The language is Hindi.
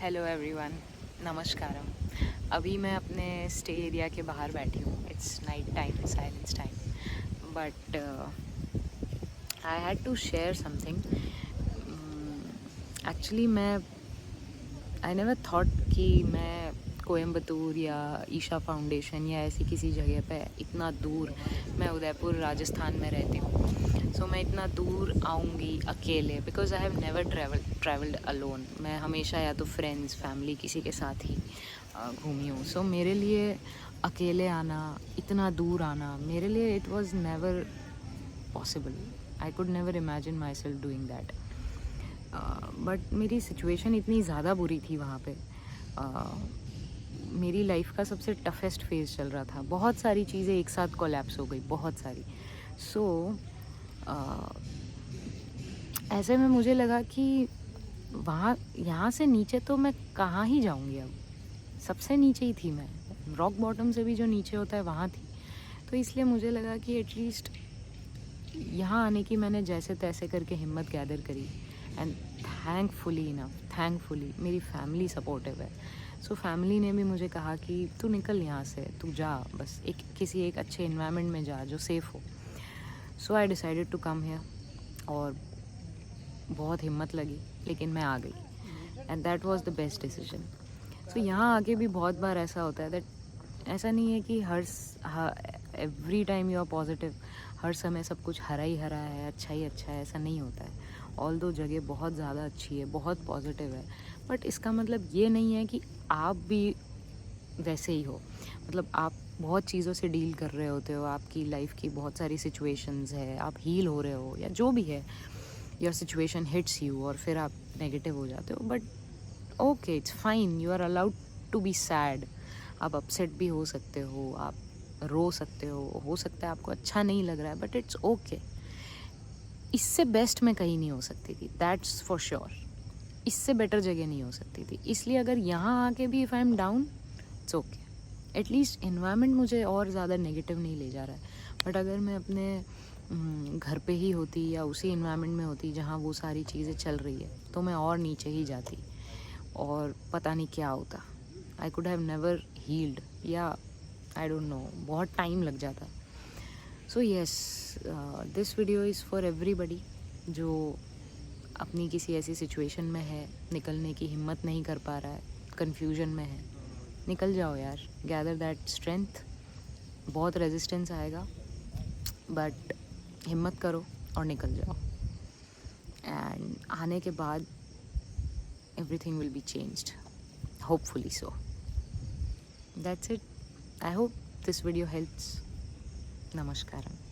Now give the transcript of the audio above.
Hello everyone, नमस्कारम। अभी मैं अपने स्टे एरिया के बाहर बैठी हूँ। It's night time, silence time, but I had to share something. Actually I never thought कि मैं कोयम्बतूर या ईशा फाउंडेशन या ऐसी किसी जगह पे इतना दूर, मैं उदयपुर राजस्थान में रहती हूँ, सो मैं इतना दूर आऊँगी अकेले, because I have never travelled alone. मैं हमेशा या तो फ्रेंड्स, फैमिली, किसी के साथ ही घूमी हूँ। सो मेरे लिए अकेले आना, इतना दूर आना, मेरे लिए it was never possible. I could never imagine my self doing that. But मेरी सिचुएशन इतनी ज़्यादा बुरी थी वहाँ पे। मेरी लाइफ का सबसे टफेस्ट फेज़ चल रहा था। बहुत सारी चीज़ें एक साथ कोलैप्स हो गई, बहुत सारी। सो ऐसे में मुझे लगा कि वहाँ, यहाँ से नीचे तो मैं कहाँ ही जाऊँगी अब। सबसे नीचे ही थी मैं, रॉक बॉटम से भी जो नीचे होता है वहाँ थी। तो इसलिए मुझे लगा कि एटलीस्ट यहाँ आने की मैंने जैसे तैसे करके हिम्मत गैदर करी। एंड थैंकफुली मेरी फैमिली सपोर्टिव है। सो फैमिली ने भी मुझे कहा कि तू निकल यहाँ से, तू जा, बस किसी एक अच्छे इन्वायरमेंट में जा जो सेफ़ हो। So I decided to come here. और बहुत हिम्मत लगी, लेकिन मैं आ गई, and that was the best decision. So यहाँ आके भी बहुत बार ऐसा होता है दैट ऐसा नहीं है कि every time you are positive, हर समय सब कुछ हरा ही हरा है, अच्छा ही अच्छा है, ऐसा नहीं होता है। ऑल दो जगह बहुत ज़्यादा अच्छी है, बहुत पॉजिटिव है, बट इसका मतलब ये नहीं है कि आप भी वैसे ही हो। मतलब आप बहुत चीज़ों से डील कर रहे होते हो, आपकी लाइफ की बहुत सारी सिचुएशंस है, आप हील हो रहे हो या जो भी है, योर सिचुएशन हिट्स यू और फिर आप नेगेटिव हो जाते हो। But okay, it's fine, you are allowed to be sad. आप अपसेट भी हो सकते हो, आप रो सकते हो सकता है आपको अच्छा नहीं लग रहा है, बट इट्स ओके। इससे बेस्ट मैं कहीं नहीं हो सकती थी, दैट्स फॉर श्योर। इससे बेटर जगह नहीं हो सकती थी। इसलिए अगर यहाँ आके भी if I am down, it's okay. At least environment मुझे और ज़्यादा नेगेटिव नहीं ले जा रहा है। बट अगर मैं अपने घर पे ही होती या उसी इन्वायरमेंट में होती जहाँ वो सारी चीज़ें चल रही है, तो मैं और नीचे ही जाती और पता नहीं क्या होता। I could have never healed, या आई डोंट नो, बहुत टाइम लग जाता। So yes, this video is for everybody जो अपनी किसी ऐसी सिचुएशन में है, निकलने की हिम्मत नहीं कर पा रहा है, कन्फ्यूजन में है। निकल जाओ यार, गैदर दैट स्ट्रेंथ। बहुत रेजिस्टेंस आएगा, बट हिम्मत करो और निकल जाओ। एंड आने के बाद everything will be changed, hopefully so. That's it. I hope this video helps. Namaskaram.